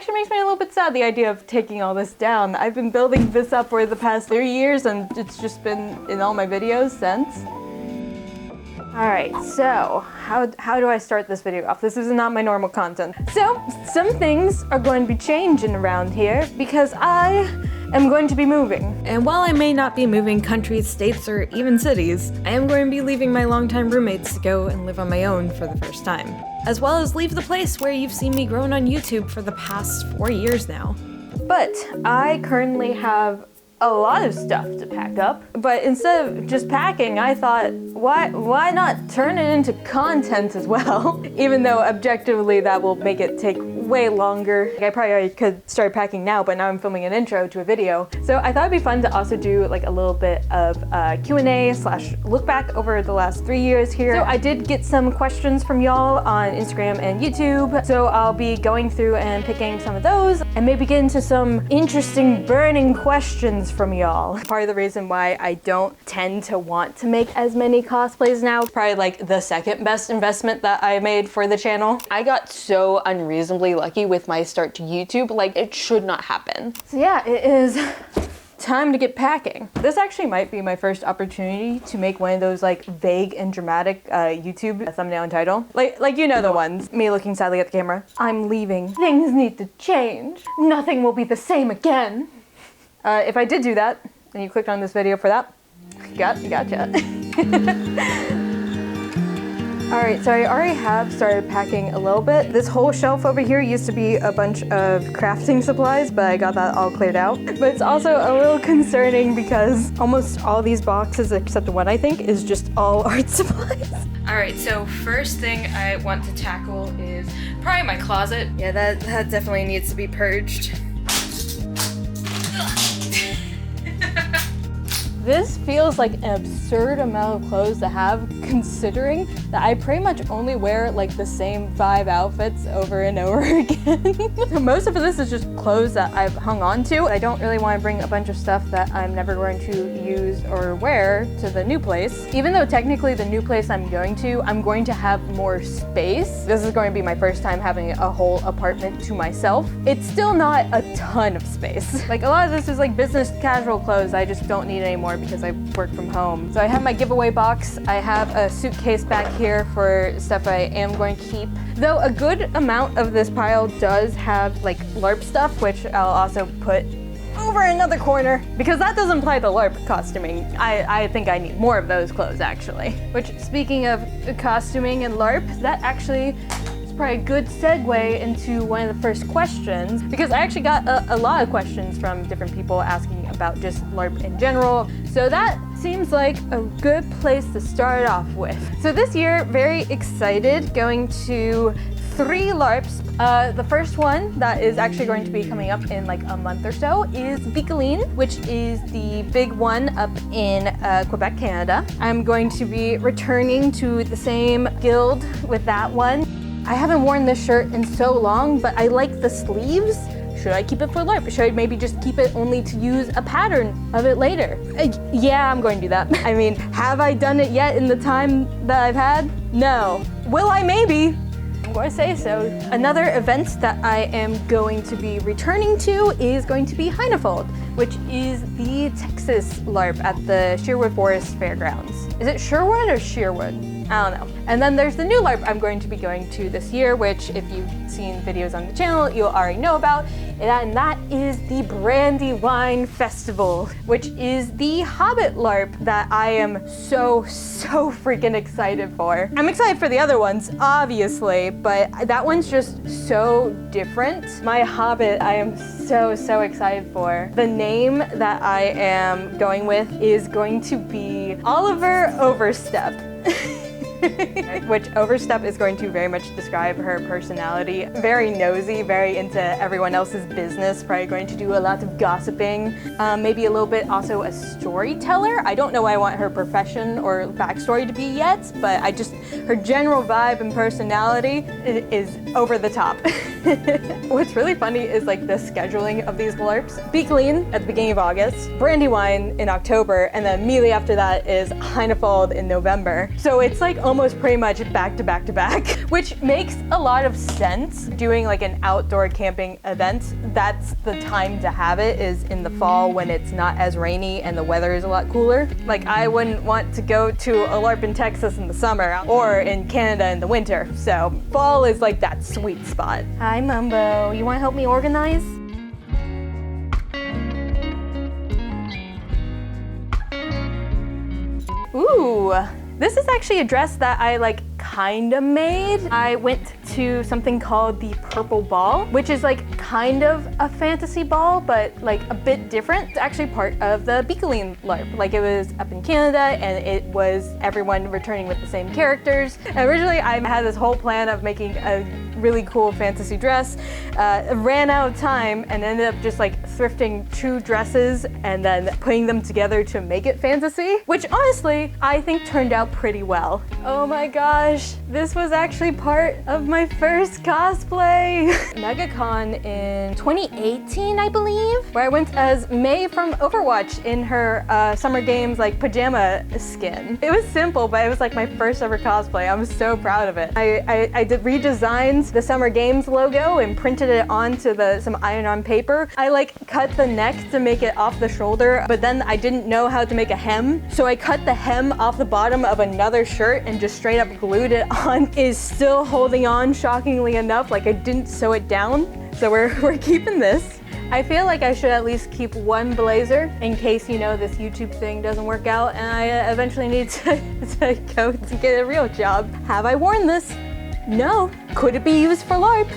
actually makes me a little bit sad, the idea of taking all this down. I've been building this up for the past 3 years and it's just been in all my videos since. All right, so how do I start this video off? This is not my normal content. So some things are going to be changing around here because I am going to be moving. And while I may not be moving countries, states, or even cities, I am going to be leaving my longtime roommates to go and live on my own for the first time. As well as leave the place where you've seen me growing on YouTube for the past 4 years now. But I currently have a lot of stuff to pack up, but instead of just packing, I thought, why not turn it into content as well? Even though objectively that will make it take way longer. I probably could start packing now, but now I'm filming an intro to a video. So I thought it'd be fun to also do like a little bit of Q&A / look back over the last 3 years here. So I did get some questions from y'all on Instagram and YouTube. So I'll be going through and picking some of those and maybe get into some interesting burning questions from y'all. Part of the reason why I don't tend to want to make as many cosplays now, probably like the second best investment that I made for the channel. I got so unreasonably lucky with my start to YouTube, like it should not happen. So yeah, it is time to get packing. This actually might be my first opportunity to make one of those like vague and dramatic YouTube thumbnail and title. Like you know the ones. Me looking sadly at the camera. I'm leaving. Things need to change. Nothing will be the same again. If I did do that, and you clicked on this video for that, gotcha. Alright, so I already have started packing a little bit. This whole shelf over here used to be a bunch of crafting supplies, but I got that all cleared out. But it's also a little concerning because almost all these boxes, except one I think, is just all art supplies. Alright, so first thing I want to tackle is probably my closet. Yeah, that definitely needs to be purged. This feels like an absurd amount of clothes to have, considering that I pretty much only wear like the same 5 outfits over and over again. Most of this is just clothes that I've hung on to. I don't really want to bring a bunch of stuff that I'm never going to use or wear to the new place. Even though technically the new place I'm going to have more space. This is going to be my first time having a whole apartment to myself. It's still not a ton of space. Like a lot of this is like business casual clothes I just don't need anymore because I work from home. So I have my giveaway box. I have a suitcase back here for stuff I am going to keep. Though a good amount of this pile does have like LARP stuff, which I'll also put over another corner because that doesn't apply to LARP costuming. I think I need more of those clothes actually. Which, speaking of costuming and LARP, that actually probably a good segue into one of the first questions because I actually got a lot of questions from different people asking about just LARP in general. So that seems like a good place to start off with. So this year, very excited, going to 3 LARPs. The first one that is actually going to be coming up in like a month or so is Bicoline, which is the big one up in Quebec, Canada. I'm going to be returning to the same guild with that one. I haven't worn this shirt in so long, but I like the sleeves. Should I keep it for LARP? Should I maybe just keep it only to use a pattern of it later? Yeah, I'm going to do that. I mean, have I done it yet in the time that I've had? No. Will I? Maybe. I'm going to say so. Another event that I am going to be returning to is going to be Heinefold, which is the Texas LARP at the Sherwood Forest Fairgrounds. Is it Sherwood or Sherwood? I don't know. And then there's the new LARP I'm going to be going to this year, which if you've seen videos on the channel, you'll already know about. And that is the Brandywine Festival, which is the Hobbit LARP that I am so freaking excited for. I'm excited for the other ones, obviously, but that one's just so different. My Hobbit, I am so excited for. The name that I am going with is going to be Oliver Overstep. Which Overstep is going to very much describe her personality. Very nosy, very into everyone else's business, probably going to do a lot of gossiping. Maybe a little bit also a storyteller. I don't know what I want her profession or backstory to be yet, but her general vibe and personality is over the top. What's really funny is like the scheduling of these LARPs. Bicoline at the beginning of August, Brandywine in October, and then immediately after that is Heinefold in November. So it's like almost pretty much back to back to back, which makes a lot of sense. Doing like an outdoor camping event, that's the time to have it, is in the fall when it's not as rainy and the weather is a lot cooler. Like I wouldn't want to go to a LARP in Texas in the summer or in Canada in the winter. So fall is like that sweet spot. Hi Mumbo, you want to help me organize? Ooh, this is actually a dress that I like kinda made. I went to something called the Purple Ball, which is like kind of a fantasy ball, but like a bit different. It's actually part of the Beakeling LARP. Like it was up in Canada and it was everyone returning with the same characters. Originally I had this whole plan of making a really cool fantasy dress, ran out of time and ended up just like thrifting 2 dresses and then putting them together to make it fantasy, which honestly I think turned out pretty well. Oh my gosh, this was actually part of my first cosplay. MegaCon in 2018, I believe, where I went as May from Overwatch in her Summer Games like pajama skin. It was simple, but it was like my first ever cosplay. I'm so proud of it. I did redesigned the Summer Games logo and printed it onto some iron-on paper. I like cut the neck to make it off the shoulder, but then I didn't know how to make a hem, so I cut the hem off the bottom of another shirt and just straight up glued it on. Is still holding on, shockingly enough. Like I didn't sew it down, so we're keeping this. I feel like I should at least keep one blazer in case, you know, this YouTube thing doesn't work out and I eventually need to go to get a real job. Have I worn this? No. Could it be used for LARP?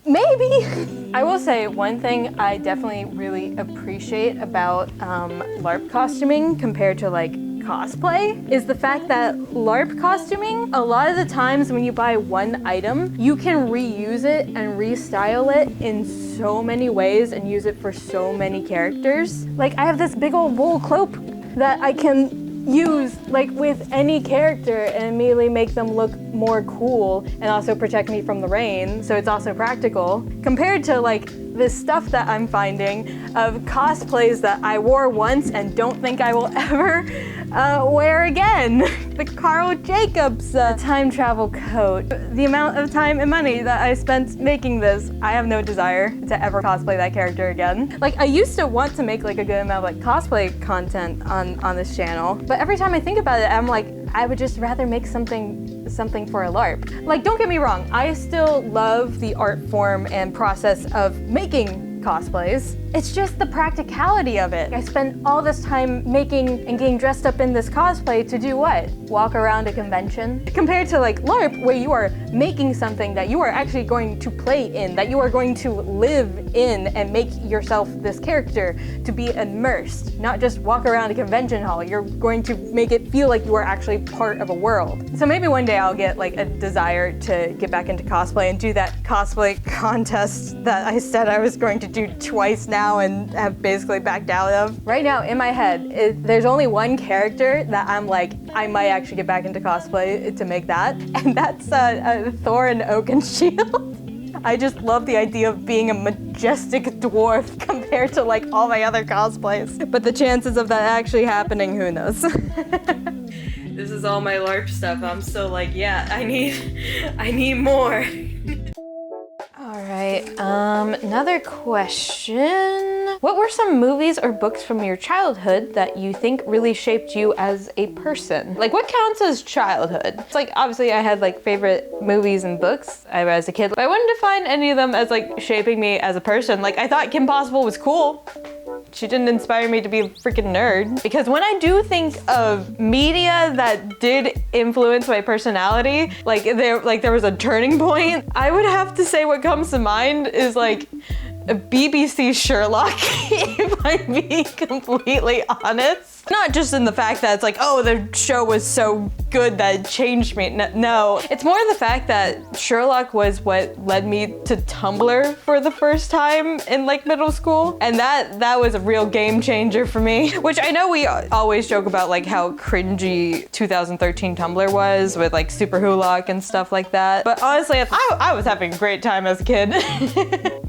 Maybe. I will say one thing I definitely really appreciate about LARP costuming compared to like cosplay is the fact that LARP costuming, a lot of the times when you buy one item, you can reuse it and restyle it in so many ways and use it for so many characters. Like I have this big old wool cloak that I can use like with any character and immediately make them look more cool and also protect me from the rain, so it's also practical. Compared to like this stuff that I'm finding of cosplays that I wore once and don't think I will ever wear again. The Carl Jacobs time travel coat. The amount of time and money that I spent making this, I have no desire to ever cosplay that character again. Like I used to want to make like a good amount of like cosplay content on this channel, but every time I think about it, I'm like, I would just rather make something for a LARP. Like, don't get me wrong, I still love the art form and process of making cosplays. It's just the practicality of it. I spent all this time making and getting dressed up in this cosplay to do what? Walk around a convention? Compared to like LARP, where you are making something that you are actually going to play in, that you are going to live in and make yourself this character to be immersed, not just walk around a convention hall. You're going to make it feel like you are actually part of a world. So maybe one day I'll get like a desire to get back into cosplay and do that cosplay contest that I said I was going to do twice now and have basically backed out of. Right now in my head, there's only one character that I'm like, I might actually get back into cosplay to make that, and that's Thor and Oakenshield. I just love the idea of being a majestic dwarf compared to like all my other cosplays. But the chances of that actually happening, who knows? This is all my LARP stuff. I'm still like, yeah, I need more. All right, another question. What were some movies or books from your childhood that you think really shaped you as a person? Like, what counts as childhood? It's like, obviously I had like favorite movies and books as a kid, but I wouldn't define any of them as like shaping me as a person. Like, I thought Kim Possible was cool. She didn't inspire me to be a freaking nerd. Because when I do think of media that did influence my personality, like there was a turning point, I would have to say what comes to mind is like a BBC Sherlock, if I'm being completely honest. Not just in the fact that it's like, oh, the show was so good that it changed me. No, it's more the fact that Sherlock was what led me to Tumblr for the first time in like middle school. And that was a real game changer for me. Which I know we always joke about like how cringy 2013 Tumblr was with like Super Hulock and stuff like that. But honestly, I was having a great time as a kid.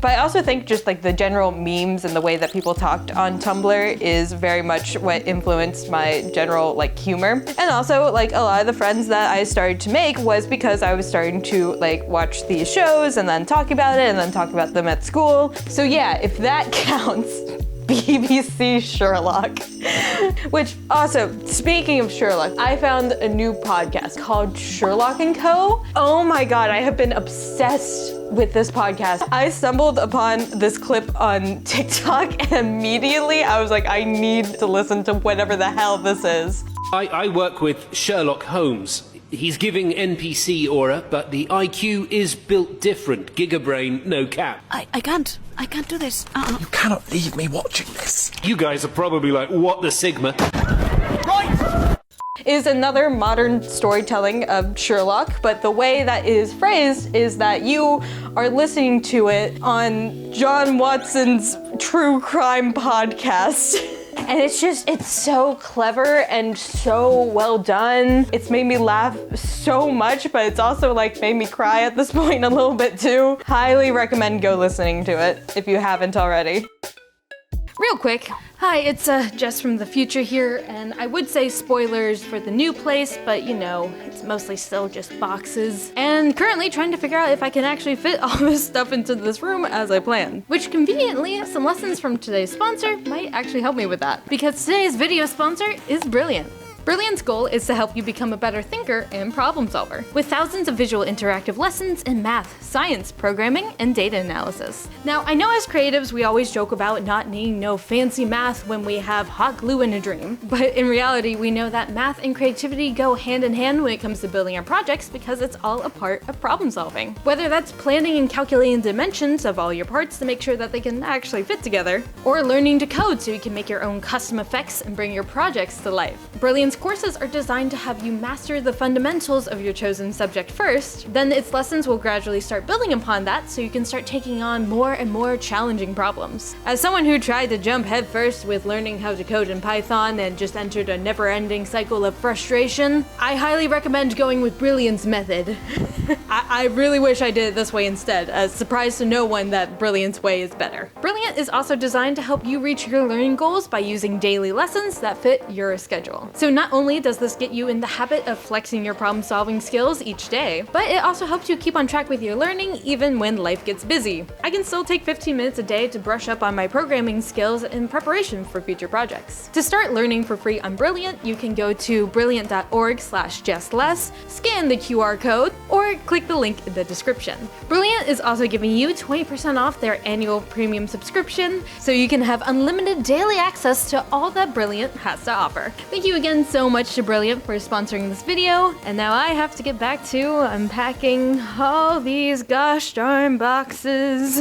But I also think just like the general memes and the way that people talked on Tumblr is very much what influenced my general like humor. And also like a lot lot of the friends that I started to make was because I was starting to like watch these shows and then talk about it and then talk about them at school. So yeah, if that counts, BBC Sherlock. Which also, speaking of Sherlock, I found a new podcast called Sherlock & Co. Oh my God, I have been obsessed with this podcast. I stumbled upon this clip on TikTok and immediately I was like, I need to listen to whatever the hell this is. I work with Sherlock Holmes. He's giving NPC aura, but the IQ is built different. Gigabrain, no cap. I can't do this. You cannot leave me watching this. You guys are probably like, what the Sigma? Is another modern storytelling of Sherlock, but the way that is phrased is that you are listening to it on John Watson's true crime podcast. And it's so clever and so well done. It's made me laugh so much, but it's also like made me cry at this point a little bit too. Highly recommend go listening to it if you haven't already. Real quick, hi, it's Jess from the future here, and I would say spoilers for the new place, but you know, it's mostly still just boxes. And currently trying to figure out if I can actually fit all this stuff into this room as I planned. Which conveniently, some lessons from today's sponsor might actually help me with that. Because today's video sponsor is Brilliant. Brilliant's goal is to help you become a better thinker and problem solver, with thousands of visual interactive lessons in math, science, programming, and data analysis. Now, I know as creatives we always joke about not needing no fancy math when we have hot glue in a dream, but in reality we know that math and creativity go hand in hand when it comes to building our projects because it's all a part of problem solving. Whether that's planning and calculating dimensions of all your parts to make sure that they can actually fit together, or learning to code so you can make your own custom effects and bring your projects to life. Brilliant's courses are designed to have you master the fundamentals of your chosen subject first, then its lessons will gradually start building upon that so you can start taking on more and more challenging problems. As someone who tried to jump headfirst with learning how to code in Python and just entered a never-ending cycle of frustration, I highly recommend going with Brilliant's method. I really wish I did it this way instead, a surprise to no one that Brilliant's way is better. Brilliant is also designed to help you reach your learning goals by using daily lessons that fit your schedule. So not only does this get you in the habit of flexing your problem-solving skills each day, but it also helps you keep on track with your learning even when life gets busy. I can still take 15 minutes a day to brush up on my programming skills in preparation for future projects. To start learning for free on Brilliant, you can go to brilliant.org/JessLess, scan the QR code, or click the link in the description. Brilliant is also giving you 20% off their annual premium subscription, so you can have unlimited daily access to all that Brilliant has to offer. Thank you again so much to Brilliant for sponsoring this video, and now I have to get back to unpacking all these gosh darn boxes.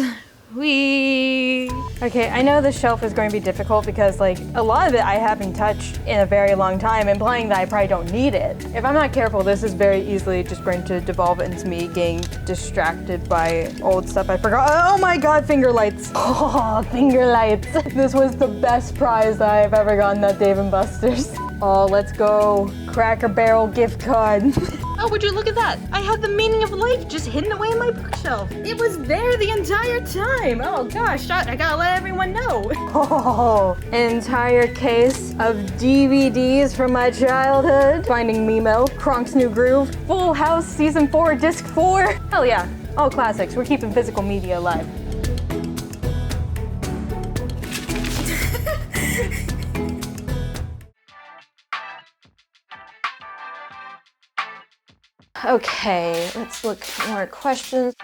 Okay, I know this shelf is going to be difficult because like a lot of it I haven't touched in a very long time, implying that I probably don't need it. If I'm not careful, this is very easily just going to devolve into me getting distracted by old stuff I forgot. Oh my God, finger lights. Oh, finger lights. This was the best prize that I've ever gotten at Dave & Buster's. Oh, let's go. Cracker Barrel gift card. Oh, would you look at that? I had the meaning of life just hidden away in my bookshelf. It was there the entire time. Oh gosh, I gotta let everyone know. Oh, an entire case of DVDs from my childhood. Finding Nemo, Kronk's New Groove, Full House Season 4, Disc 4. Hell yeah, all classics. We're keeping physical media alive. Okay, let's look at more questions.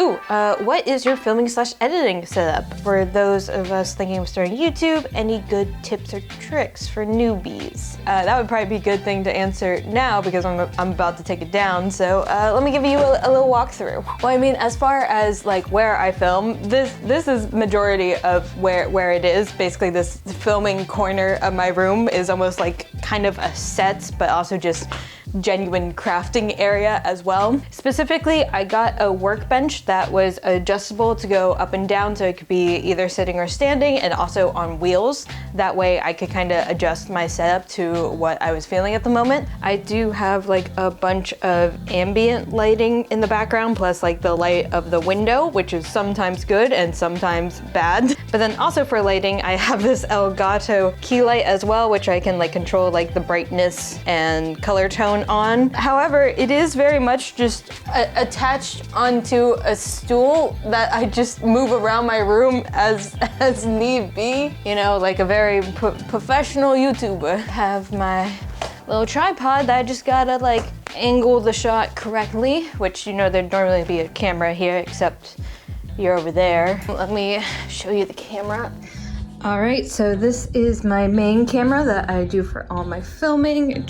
Ooh, what is your filming/editing setup? For those of us thinking of starting YouTube, any good tips or tricks for newbies? That would probably be a good thing to answer now because I'm about to take it down, so let me give you a little walkthrough. Well, I mean, as far as like where I film, this is majority of where it is. Basically, this filming corner of my room is almost like kind of a set, but also just genuine crafting area as well. Specifically, I got a workbench that was adjustable to go up and down, so it could be either sitting or standing, and also on wheels. That way I could kind of adjust my setup to what I was feeling at the moment. I do have like a bunch of ambient lighting in the background, plus like the light of the window, which is sometimes good and sometimes bad. But then also for lighting, I have this Elgato key light as well, which I can like control like the brightness and color tone stand on. However, it is very much just attached onto a stool that I just move around my room as need be. You know, like a very professional YouTuber. Have my little tripod that I just gotta like angle the shot correctly, which, you know, there'd normally be a camera here, except you're over there. Let me show you the camera. All right, so this is my main camera that I do for all my filming.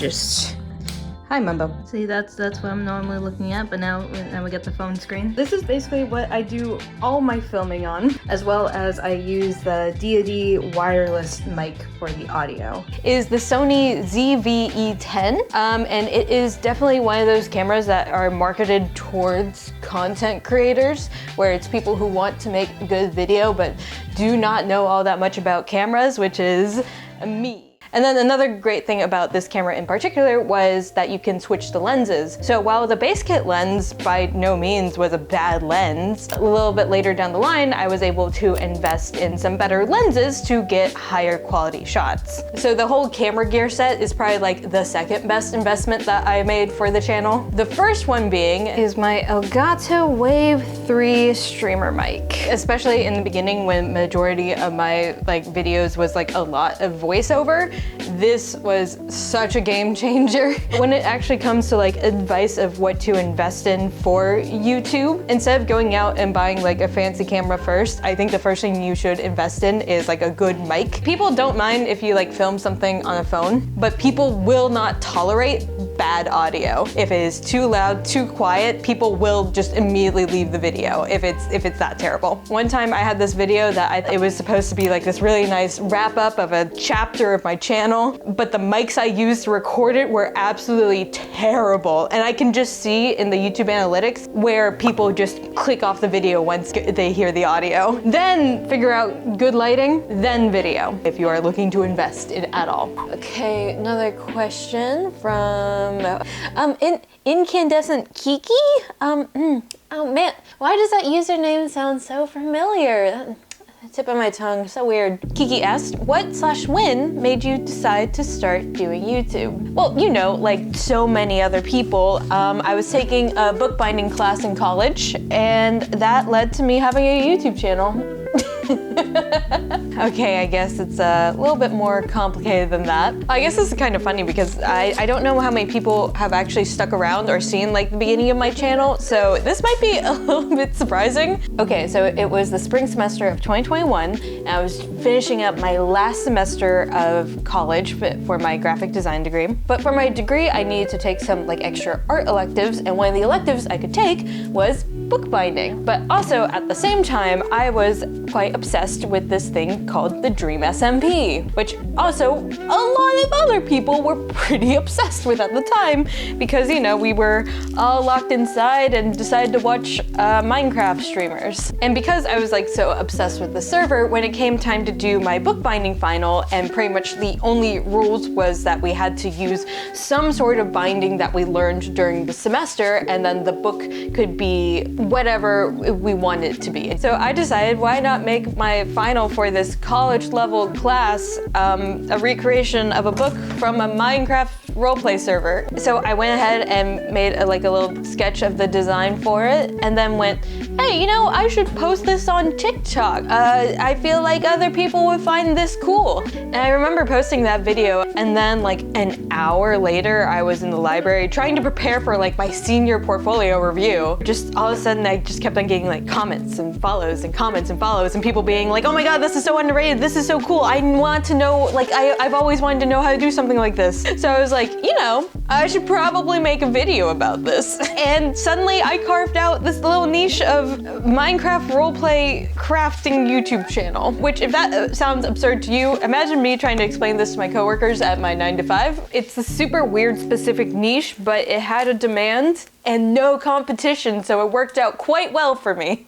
Hi, Mumbo. See, that's what I'm normally looking at, but now we get the phone screen. This is basically what I do all my filming on, as well as I use the Deity wireless mic for the audio. Is the Sony ZV-E10, and it is definitely one of those cameras that are marketed towards content creators, where it's people who want to make good video but do not know all that much about cameras, which is me. And then another great thing about this camera in particular was that you can switch the lenses. So while the base kit lens by no means was a bad lens, a little bit later down the line, I was able to invest in some better lenses to get higher quality shots. So the whole camera gear set is probably like the second best investment that I made for the channel. The first one being is my Elgato Wave 3 streamer mic. Especially in the beginning when majority of my like videos was like a lot of voiceover, this was such a game changer. When it actually comes to like advice of what to invest in for YouTube, instead of going out and buying like a fancy camera first, I think the first thing you should invest in is like a good mic. People don't mind if you like film something on a phone, but people will not tolerate bad audio. If it is too loud, too quiet, people will just immediately leave the video if it's that terrible. One time I had this video that it was supposed to be like this really nice wrap up of a chapter of my channel, but the mics I used to record it were absolutely terrible. And I can just see in the YouTube analytics where people just click off the video once they hear the audio. Then figure out good lighting, then video, if you are looking to invest in at all. Okay, another question from Incandescent Kiki? Oh man, why does that username sound so familiar? Tip of my tongue, so weird. Kiki asked, what/when made you decide to start doing YouTube? Well, you know, like so many other people, I was taking a bookbinding class in college, and that led to me having a YouTube channel. Okay, I guess it's a little bit more complicated than that. I guess this is kind of funny because I don't know how many people have actually stuck around or seen like the beginning of my channel, so this might be a little bit surprising. Okay, so it was the spring semester of 2021, and I was finishing up my last semester of college for my graphic design degree. But for my degree, I needed to take some like extra art electives, and one of the electives I could take was bookbinding. But also at the same time, I was quite obsessed with this thing called the Dream SMP, which also a lot of other people were pretty obsessed with at the time because, you know, we were all locked inside and decided to watch Minecraft streamers. And because I was like so obsessed with the server, when it came time to do my bookbinding final, and pretty much the only rules was that we had to use some sort of binding that we learned during the semester, and then the book could be whatever we wanted it to be. So I decided, why not make my final for this college level class a recreation of a book from a Minecraft roleplay server. So I went ahead and made a little sketch of the design for it, and then went, hey, you know, I should post this on TikTok. I feel like other people would find this cool. And I remember posting that video, and then like an hour later, I was in the library trying to prepare for like my senior portfolio review. Just all of a sudden, I just kept on getting like comments and follows and comments and follows, and people being like, oh my god, this is so underrated, this is so cool, I want to know, like I've always wanted to know how to do something like this. So I was like, you know, I should probably make a video about this. And suddenly I carved out this little niche of Minecraft roleplay crafting YouTube channel, which, if that sounds absurd to you, imagine me trying to explain this to my coworkers at my 9-to-5. It's a super weird specific niche, but it had a demand and no competition, so it worked out quite well for me.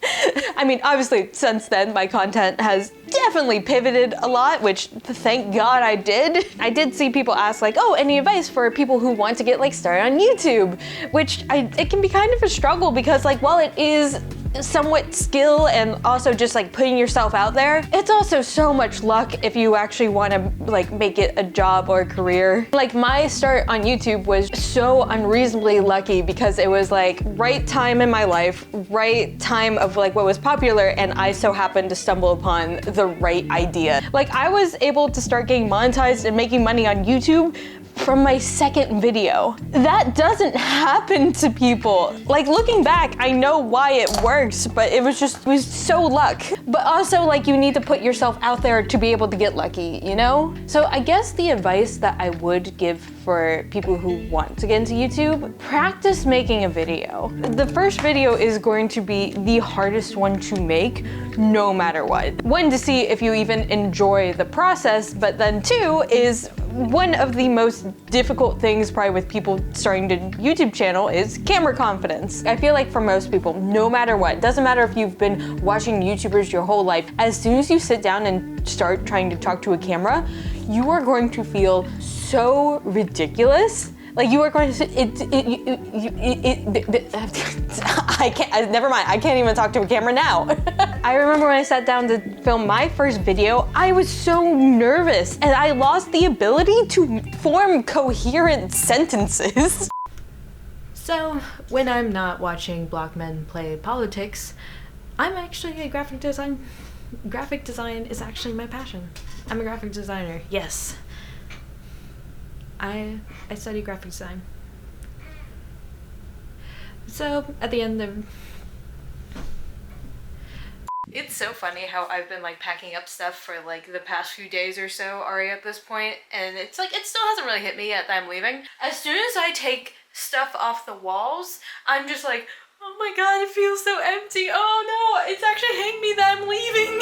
I mean, obviously, since then, my content has definitely pivoted a lot, which thank God I did. I did see people ask like, oh, any advice for people who want to get like started on YouTube? Which it can be kind of a struggle because like, while it is somewhat skill and also just like putting yourself out there. It's also so much luck if you actually want to like make it a job or a career. Like my start on YouTube was so unreasonably lucky because it was like right time in my life, right time of like what was popular, and I so happened to stumble upon the right idea. Like I was able to start getting monetized and making money on YouTube from my second video. That doesn't happen to people. Like looking back, I know why it works, but it was so luck. But also like you need to put yourself out there to be able to get lucky, you know? So I guess the advice that I would give for people who want to get into YouTube, practice making a video. The first video is going to be the hardest one to make, no matter what. One, to see if you even enjoy the process, but then two is one of the most difficult things probably with people starting a YouTube channel is camera confidence. I feel like for most people, no matter what, doesn't matter if you've been watching YouTubers your whole life, as soon as you sit down and start trying to talk to a camera, you are going to feel so ridiculous. Like you are going to, I can't, never mind, I can't even talk to a camera now. I remember when I sat down to film my first video, I was so nervous and I lost the ability to form coherent sentences. So, when I'm not watching black men play politics, I'm actually a graphic design. Graphic design is actually my passion. I'm a graphic designer, yes. I study graphic design. So, at the end of... It's so funny how I've been like packing up stuff for like the past few days or so already at this point, and it's like, it still hasn't really hit me yet that I'm leaving. As soon as I take stuff off the walls, I'm just like, oh my god, it feels so empty. Oh no, it's actually hitting me that I'm leaving.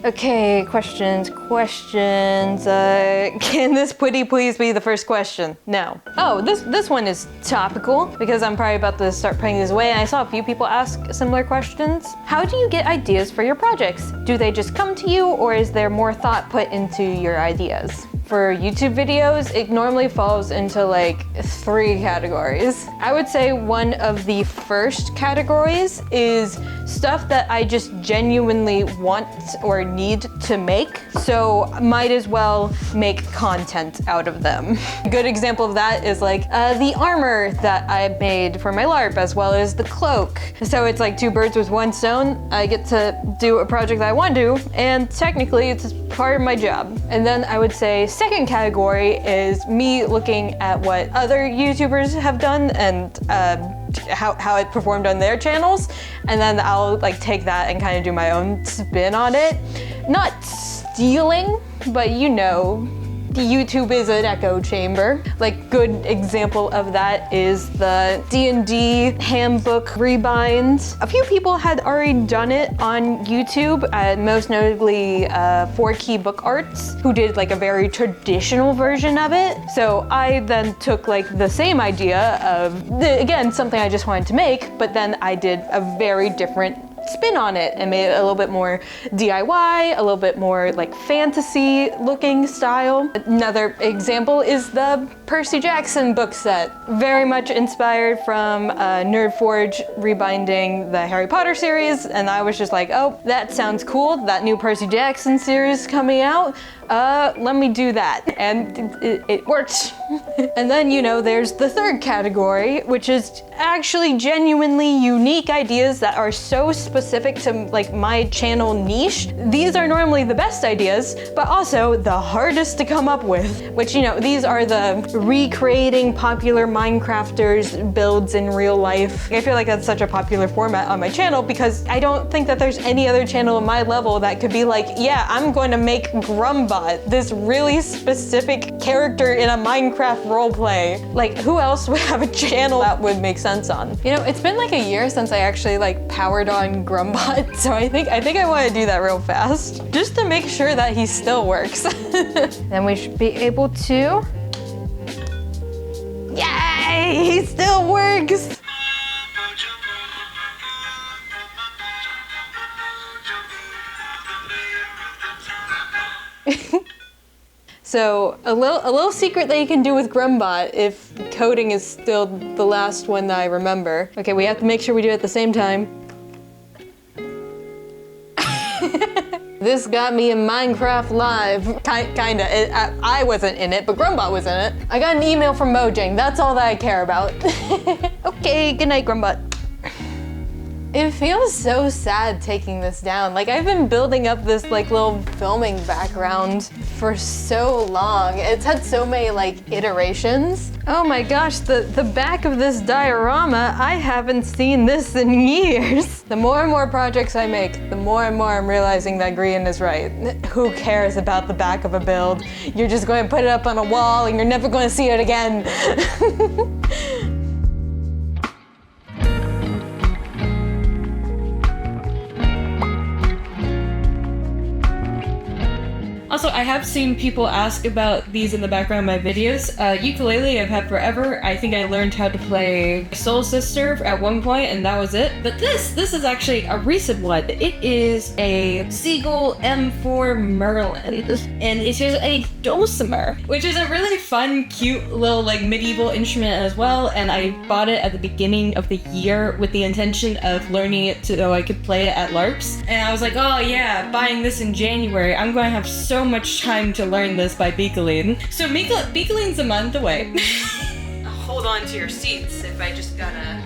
Okay, questions. Can this putty please be the first question? No. Oh, this one is topical because I'm probably about to start putting these away and I saw a few people ask similar questions. How do you get ideas for your projects? Do they just come to you or is there more thought put into your ideas? For YouTube videos, it normally falls into like 3 categories. I would say one of the first categories is stuff that I just genuinely want or need to make, so might as well make content out of them. A good example of that is like the armor that I made for my LARP, as well as the cloak. So it's like 2 birds with 1 stone. I get to do a project that I want to do, and technically it's part of my job. And then I would say second category is me looking at what other YouTubers have done and how it performed on their channels, and then I'll like take that and kind of do my own spin on it. Not stealing, but you know, YouTube is an echo chamber. Like good example of that is the D&D handbook rebind. A few people had already done it on YouTube, most notably 4Key Book Arts, who did like a very traditional version of it. So I then took like the same idea of, again, something I just wanted to make, but then I did a very different spin on it and made it a little bit more DIY, a little bit more like fantasy looking style. Another example is the Percy Jackson book set. Very much inspired from Nerdforge rebinding the Harry Potter series, and I was just like, oh, that sounds cool, that new Percy Jackson series coming out. Let me do that. And it worked. And then, you know, there's the third category, which is actually genuinely unique ideas that are so specific to like my channel niche. These are normally the best ideas, but also the hardest to come up with, which, you know, these are the recreating popular Minecrafters builds in real life. I feel like that's such a popular format on my channel because I don't think that there's any other channel on my level that could be like, yeah, I'm going to make Grumbot, this really specific character in a Minecraft roleplay. Like, who else would have a channel that would make sense on? You know, it's been like a year since I actually like powered on Grumbot, so I think I want to do that real fast, just to make sure that he still works. Then we should be able to... Yay! He still works! So a little secret that you can do with Grumbot, if coating is still the last one that I remember. Okay, we have to make sure we do it at the same time. This got me in Minecraft Live. Kinda. I wasn't in it, but Grumbot was in it. I got an email from Mojang. That's all that I care about. Okay, good night, Grumbot. It feels so sad taking this down. Like, I've been building up this like little filming background for so long. It's had so many like iterations. Oh my gosh, the back of this diorama, I haven't seen this in years. The more and more projects I make, the more and more I'm realizing that Grian is right. Who cares about the back of a build? You're just going to put it up on a wall and you're never going to see it again. Also, I have seen people ask about these in the background of my videos. Ukulele I've had forever. I think I learned how to play Soul Sister at one point, and that was it. But this is actually a recent one. It is a Seagull M4 Merlin, and it is a dulcimer, which is a really fun, cute little like medieval instrument as well. And I bought it at the beginning of the year with the intention of learning it so I could play it at LARPs. And I was like, oh yeah, buying this in January, I'm going to have so much time to learn this by Beakeline. So Beakeline's a month away. Hold on to your seats if I just gotta...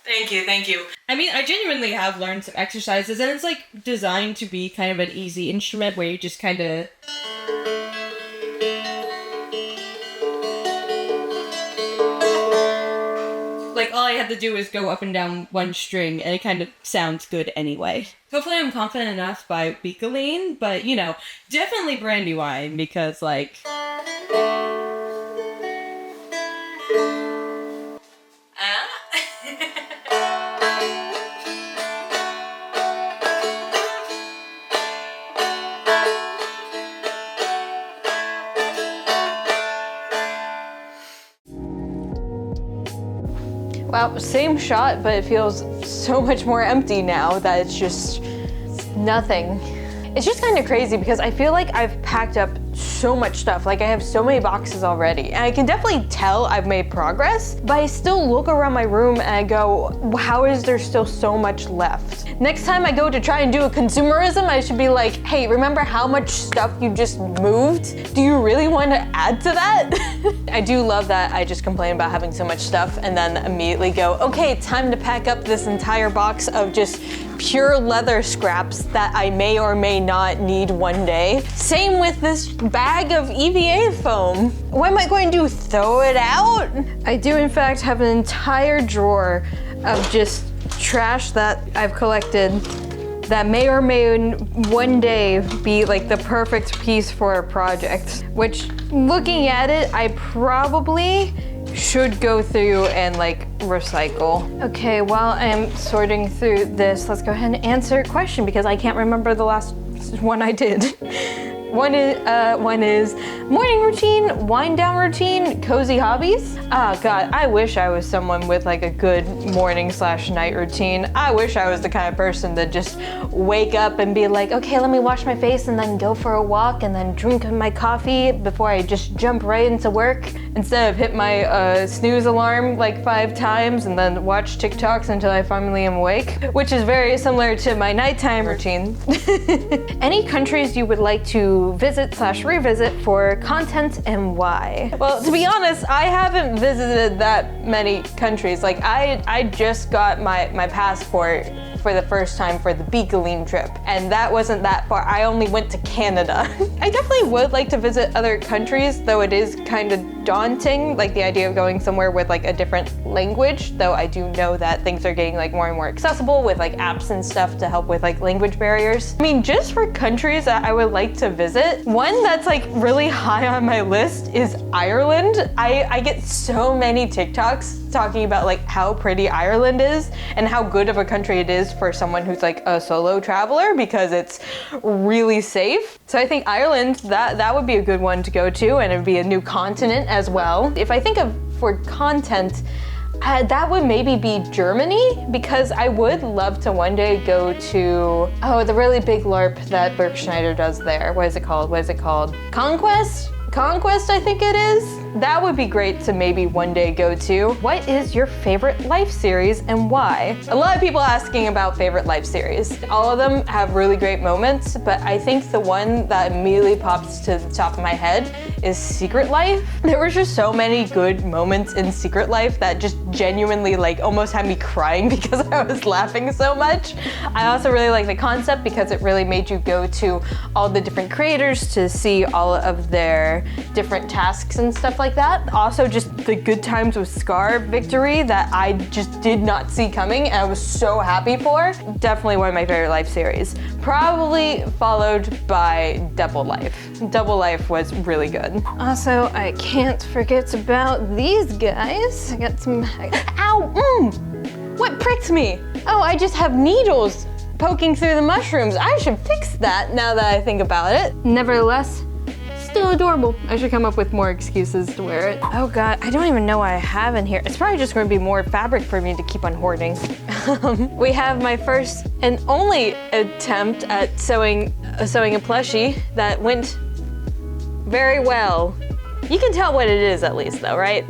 Thank you. I mean, I genuinely have learned some exercises, and it's like designed to be kind of an easy instrument where you just kind of... Like, all I had to do is go up and down one string, and it kind of sounds good anyway. Hopefully I'm confident enough by Beakeline, but, you know, definitely Brandywine, because, like... Wow, same shot, but it feels so much more empty now that it's just nothing. It's just kind of crazy because I feel like I've packed up so much stuff. Like, I have so many boxes already, and I can definitely tell I've made progress, but I still look around my room and I go, how is there still so much left? Next time I go to try and do a consumerism, I should be like, hey, remember how much stuff you just moved? Do you really want to add to that? I do love that I just complain about having so much stuff and then immediately go, okay, time to pack up this entire box of just pure leather scraps that I may or may not need one day. Same with this bag of EVA foam. What am I going to do, throw it out? I do in fact have an entire drawer of just trash that I've collected that may or may one day be like the perfect piece for a project, which looking at it, I probably should go through and like recycle. Okay, while I'm sorting through this, let's go ahead and answer a question because I can't remember the last one I did. One is morning routine, wind down routine, cozy hobbies. Oh God, I wish I was someone with like a good morning / night routine. I wish I was the kind of person that just wake up and be like, okay, let me wash my face and then go for a walk and then drink my coffee before I just jump right into work. Instead of hit my snooze alarm like 5 times and then watch TikToks until I finally am awake, which is very similar to my nighttime routine. Any countries you would like to visit / revisit for content and why? Well, to be honest, I haven't visited that many countries. Like I just got my passport for the first time for the Beakeline trip, and that wasn't that far. I only went to Canada. I definitely would like to visit other countries, though it is kind of daunting, like the idea of going somewhere with like a different language, though I do know that things are getting like more and more accessible with like apps and stuff to help with like language barriers. I mean, just for countries that I would like to visit, one that's like really high on my list is Ireland. I get so many TikToks talking about like how pretty Ireland is and how good of a country it is for someone who's like a solo traveler because it's really safe. So I think Ireland, that would be a good one to go to, and it'd be a new continent as well. If I think of for content, That would maybe be Germany, because I would love to one day go to, the really big LARP that Berk Schneider does there. What is it called? Conquest? Conquest, I think it is. That would be great to maybe one day go to. What is your favorite Life series and why? A lot of people asking about favorite Life series. All of them have really great moments, but I think the one that immediately pops to the top of my head is Secret Life. There were just so many good moments in Secret Life that just genuinely like almost had me crying because I was laughing so much. I also really like the concept because it really made you go to all the different creators to see all of their different tasks and stuff like that. Also just the good times with Scar victory that I just did not see coming and I was so happy for. Definitely one of my favorite Life series. Probably followed by Double Life. Double Life was really good. Also, I can't forget about these guys. I got some, ow, what pricked me? Oh, I just have needles poking through the mushrooms. I should fix that now that I think about it. Nevertheless, still adorable. I should come up with more excuses to wear it. Oh God, I don't even know what I have in here. It's probably just going to be more fabric for me to keep on hoarding. We have my first and only attempt at sewing a plushie that went very well. You can tell what it is at least though, right?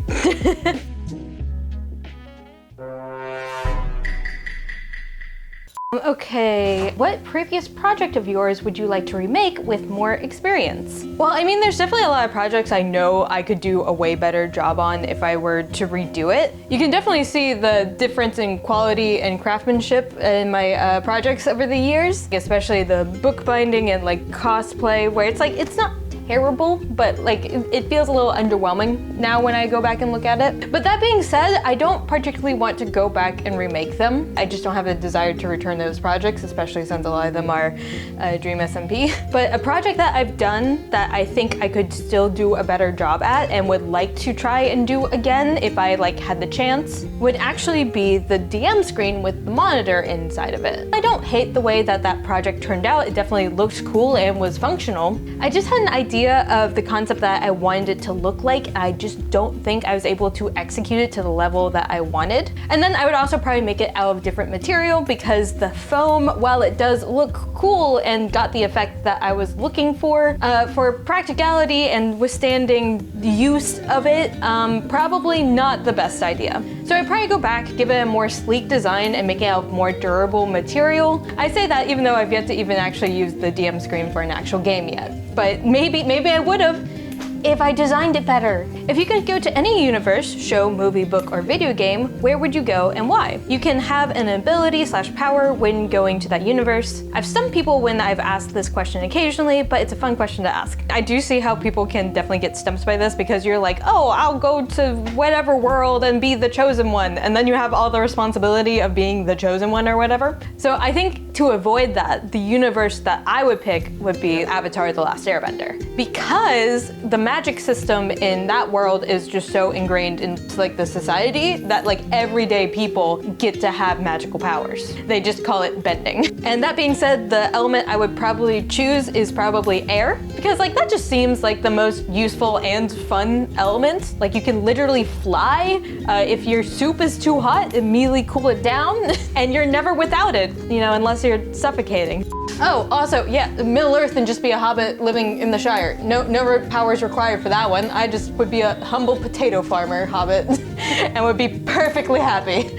Okay, what previous project of yours would you like to remake with more experience? Well, I mean, there's definitely a lot of projects I know I could do a way better job on if I were to redo it. You can definitely see the difference in quality and craftsmanship in my projects over the years, especially the bookbinding and like cosplay, where it's like, it's not terrible, but like it feels a little underwhelming now when I go back and look at it. But that being said, I don't particularly want to go back and remake them. I just don't have a desire to return those projects, especially since a lot of them are Dream SMP. But a project that I've done that I think I could still do a better job at and would like to try and do again if I like had the chance would actually be the DM screen with the monitor inside of it. I don't hate the way that that project turned out. It definitely looked cool and was functional. I just had an idea of the concept that I wanted it to look like. I just don't think I was able to execute it to the level that I wanted. And then I would also probably make it out of different material because the foam, while it does look cool and got the effect that I was looking for practicality and withstanding the use of it, probably not the best idea. So I'd probably go back, give it a more sleek design and make it out of more durable material. I say that even though I've yet to even actually use the DM screen for an actual game yet. But maybe I would have if I designed it better. If you could go to any universe, show, movie, book, or video game, where would you go and why? You can have an ability/power when going to that universe. I've stumped people when I've asked this question occasionally, but it's a fun question to ask. I do see how people can definitely get stumped by this because you're like, oh, I'll go to whatever world and be the chosen one, and then you have all the responsibility of being the chosen one or whatever. So I think to avoid that, the universe that I would pick would be Avatar: The Last Airbender. Because the magic system in that world is just so ingrained into like the society that like everyday people get to have magical powers. They just call it bending. And that being said, the element I would probably choose is probably air, because like that just seems like the most useful and fun element. Like you can literally fly. If your soup is too hot, immediately cool it down and you're never without it, you know, unless you're suffocating. Oh, also, yeah, Middle Earth and just be a hobbit living in the Shire. No powers required for that one. I just would be a humble potato farmer hobbit and would be perfectly happy.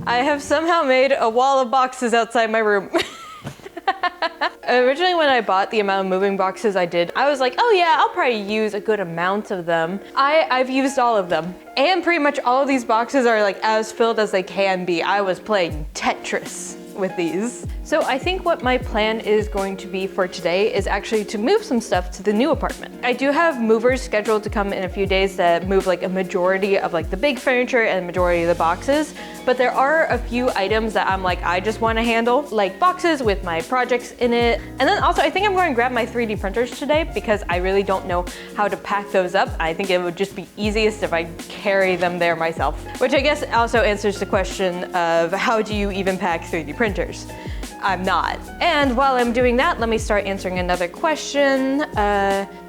I have somehow made a wall of boxes outside my room. Originally when I bought the amount of moving boxes I did, I was like, oh yeah, I'll probably use a good amount of them. I've used all of them. And pretty much all of these boxes are like as filled as they can be. I was playing Tetris with these. So I think what my plan is going to be for today is actually to move some stuff to the new apartment. I do have movers scheduled to come in a few days that move like a majority of like the big furniture and a majority of the boxes, but there are a few items that I'm like, I just want to handle, like boxes with my projects in it. And then also I think I'm going to grab my 3D printers today because I really don't know how to pack those up. I think it would just be easiest if I carry them there myself, which I guess also answers the question of how do you even pack 3D printers? I'm not. And while I'm doing that, let me start answering another question.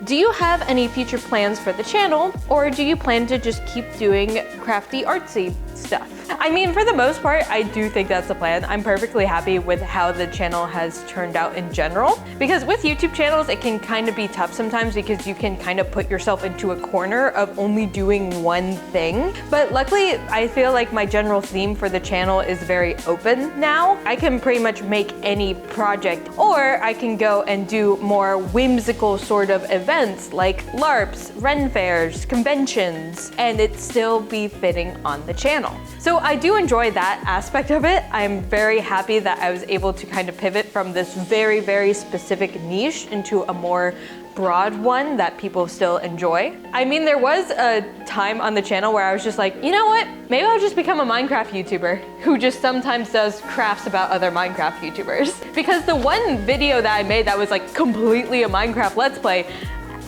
Do you have any future plans for the channel, or do you plan to just keep doing crafty, artsy stuff? I mean, for the most part, I do think that's the plan. I'm perfectly happy with how the channel has turned out in general. Because with YouTube channels, it can kind of be tough sometimes because you can kind of put yourself into a corner of only doing one thing. But luckily, I feel like my general theme for the channel is very open now. I can pretty much make any project, or I can go and do more whimsical sort of events like LARPs, Ren fairs, conventions, and it still be fitting on the channel. So I do enjoy that aspect of it. I'm very happy that I was able to kind of pivot from this very, very specific niche into a more broad one that people still enjoy. I mean, there was a time on the channel where I was just like, you know what? Maybe I'll just become a Minecraft YouTuber who just sometimes does crafts about other Minecraft YouTubers. Because the one video that I made that was like completely a Minecraft Let's Play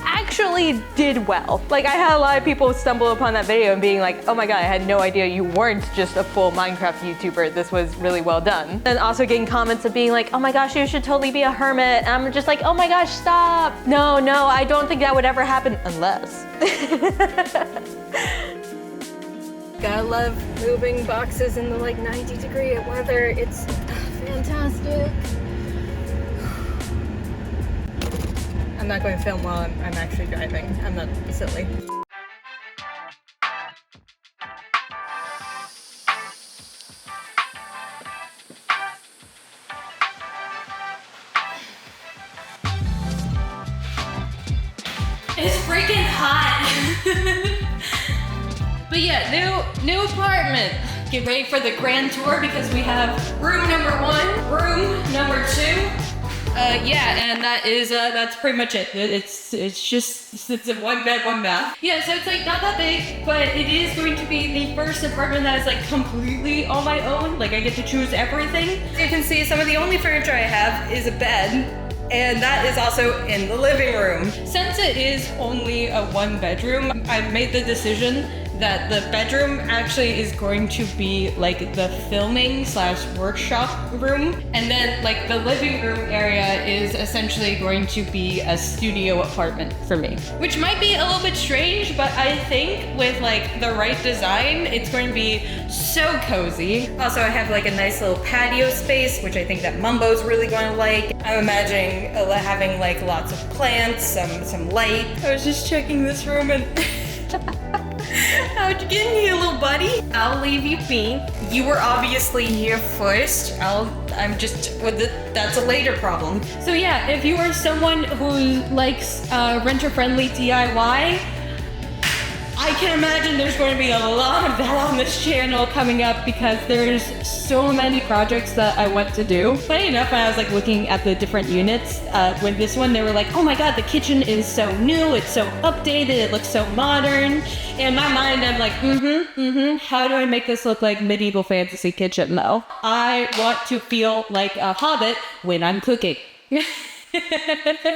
actually did well. Like, I had a lot of people stumble upon that video and being like, oh my god, I had no idea you weren't just a full Minecraft YouTuber. This was really well done. And also getting comments of being like, oh my gosh, you should totally be a hermit. And I'm just like, oh my gosh, stop. No, I don't think that would ever happen unless. Gotta love moving boxes in the like 90-degree weather. It's fantastic. I'm not going to film while I'm actually driving. I'm not silly. It's freaking hot. But yeah, new apartment. Get ready for the grand tour because we have room number 1, room number 2. Yeah, and that's pretty much it. It's a 1 bed, 1 bath. Yeah, so it's like not that big, but it is going to be the first apartment that is like completely on my own. Like, I get to choose everything. As you can see, some of the only furniture I have is a bed. And that is also in the living room. Since it is only a 1 bedroom, I've made the decision that the bedroom actually is going to be like the filming / workshop room. And then like the living room area is essentially going to be a studio apartment for me. Which might be a little bit strange, but I think with like the right design, it's going to be so cozy. Also, I have like a nice little patio space, which I think that Mumbo's really going to like. I'm imagining having like lots of plants, some light. I was just checking this room and how'd you get in here, little buddy? I'll leave you be. You were obviously here first. That's a later problem. So yeah, if you are someone who likes renter-friendly DIY, I can imagine there's going to be a lot of that on this channel coming up because there's so many projects that I want to do. Funny enough, when I was like looking at the different units, with this one, they were like, oh my god, the kitchen is so new, it's so updated, it looks so modern. In my mind, I'm like, how do I make this look like medieval fantasy kitchen though? I want to feel like a hobbit when I'm cooking.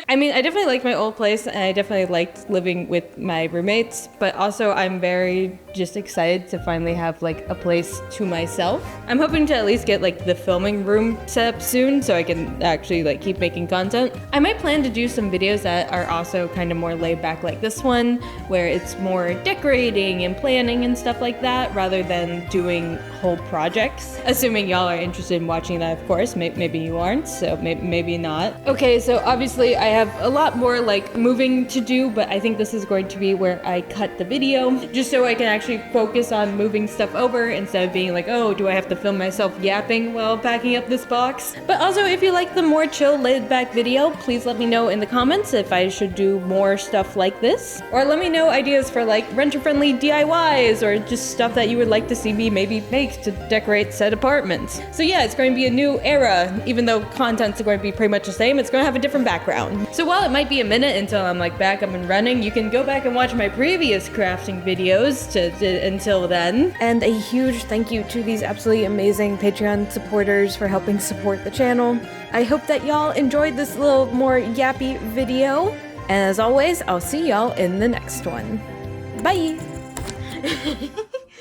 I mean, I definitely liked my old place and I definitely liked living with my roommates, but also I'm very just excited to finally have like a place to myself. I'm hoping to at least get like the filming room set up soon so I can actually like keep making content. I might plan to do some videos that are also kind of more laid back like this one, where it's more decorating and planning and stuff like that rather than doing whole projects. Assuming y'all are interested in watching that, of course. Maybe you aren't, so maybe not. Okay, so obviously I have a lot more like moving to do, but I think this is going to be where I cut the video just so I can actually focus on moving stuff over instead of being like, oh, do I have to film myself yapping while packing up this box? But also, if you like the more chill, laid-back video, please let me know in the comments if I should do more stuff like this. Or let me know ideas for like renter-friendly DIYs or just stuff that you would like to see me maybe make to decorate said apartments. So yeah, it's going to be a new era. Even though content's going to be pretty much the same, it's going to have a different background. So while it might be a minute until I'm like back up and running, you can go back and watch my previous crafting videos until then. And a huge thank you to these absolutely amazing Patreon supporters for helping support the channel. I hope that y'all enjoyed this little more yappy video. And as always, I'll see y'all in the next one. Bye!